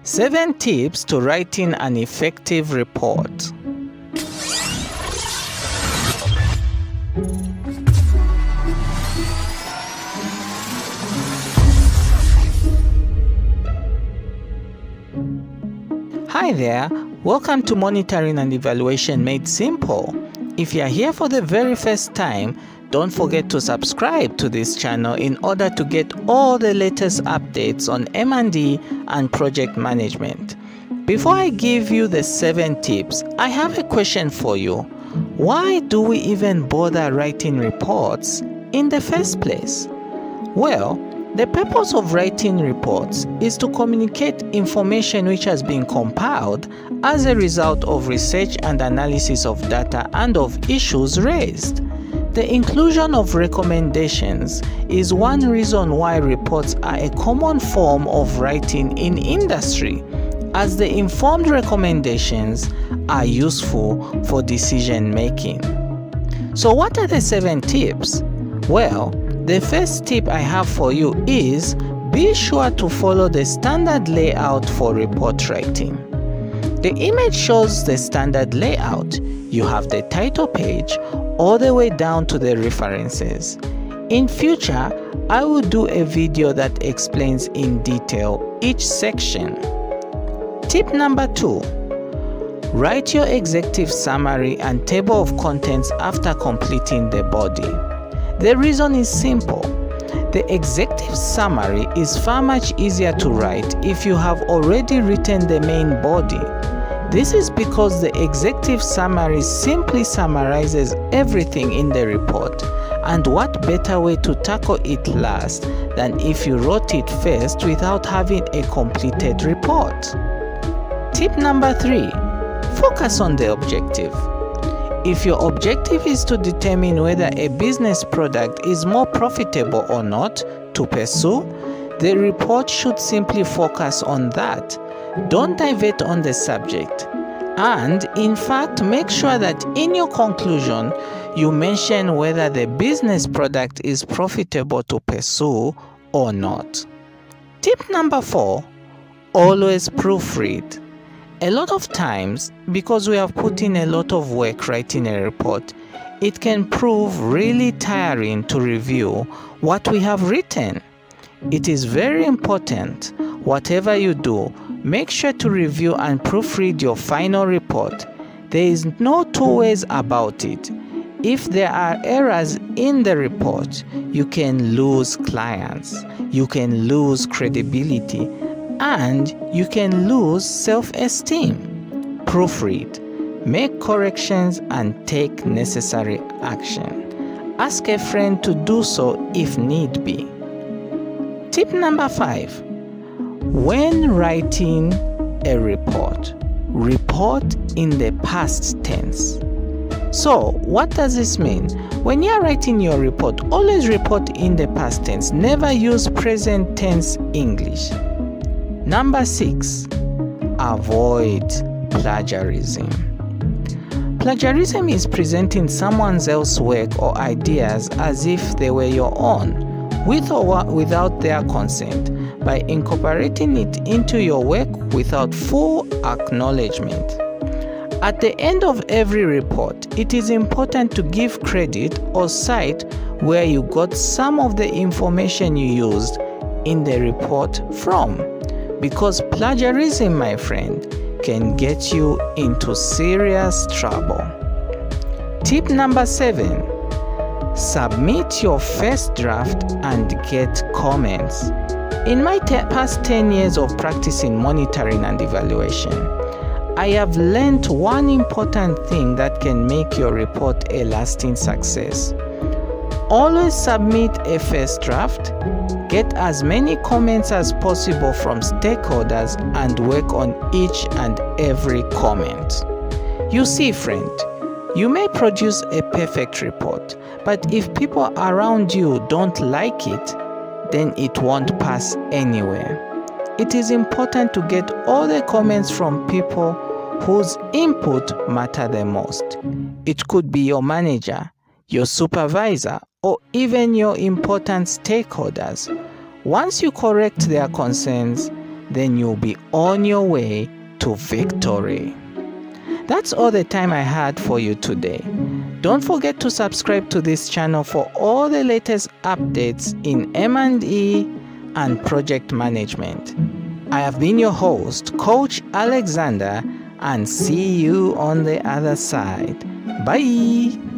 7 tips to writing an effective report. Hi there, welcome to Monitoring and Evaluation Made Simple. If you are here for the very first time, don't forget to subscribe to this channel in order to get all the latest updates on M&E and project management. Before I give you the 7 tips, I have a question for you. Why do we even bother writing reports in the first place? Well, the purpose of writing reports is to communicate information which has been compiled as a result of research and analysis of data and of issues raised. The inclusion of recommendations is one reason why reports are a common form of writing in industry, as the informed recommendations are useful for decision making. So what are the 7 tips? Well, the first tip I have for you is be sure to follow the standard layout for report writing. The image shows the standard layout. You have the title page all the way down to the references. In future, I will do a video that explains in detail each section. Tip number 2. Write your executive summary and table of contents after completing the body. The reason is simple. The executive summary is far much easier to write if you have already written the main body. This is because the executive summary simply summarizes everything in the report, and what better way to tackle it last than if you wrote it first without having a completed report. Tip number 3. Focus on the objective. If your objective is to determine whether a business product is more profitable or not to pursue, the report should simply focus on that. Don't divert on the subject. And in fact, make sure that in your conclusion, you mention whether the business product is profitable to pursue or not. Tip number 4. Always proofread. A lot of times, because we have put in a lot of work writing a report, it can prove really tiring to review what we have written. It is very important, whatever you do, make sure to review and proofread your final report. There is no two ways about it. If there are errors in the report, you can lose clients, you can lose credibility, and you can lose self-esteem. Proofread, make corrections and take necessary action. Ask a friend to do so if need be. Tip number 5. When writing a report, report in the past tense. So, what does this mean? When you are writing your report, always report in the past tense. Never use present tense English. Number 6. Avoid plagiarism. Plagiarism is presenting someone else's work or ideas as if they were your own, with or without their consent, by incorporating it into your work without full acknowledgement. At the end of every report, it is important to give credit or cite where you got some of the information you used in the report from, because plagiarism, my friend, can get you into serious trouble. Tip number 7. Submit your first draft and get comments. In my past 10 years of practicing monitoring and evaluation, I have learned one important thing that can make your report a lasting success. Always submit a first draft, get as many comments as possible from stakeholders, and work on each and every comment. You see, friend, you may produce a perfect report, but if people around you don't like it, then it won't pass anywhere. It is important to get all the comments from people whose input matter the most. It could be your manager, your supervisor, or even your important stakeholders. Once you correct their concerns, then you'll be on your way to victory. That's all the time I had for you today. Don't forget to subscribe to this channel for all the latest updates in M&E and project management. I have been your host, Coach Alexander, and see you on the other side. Bye!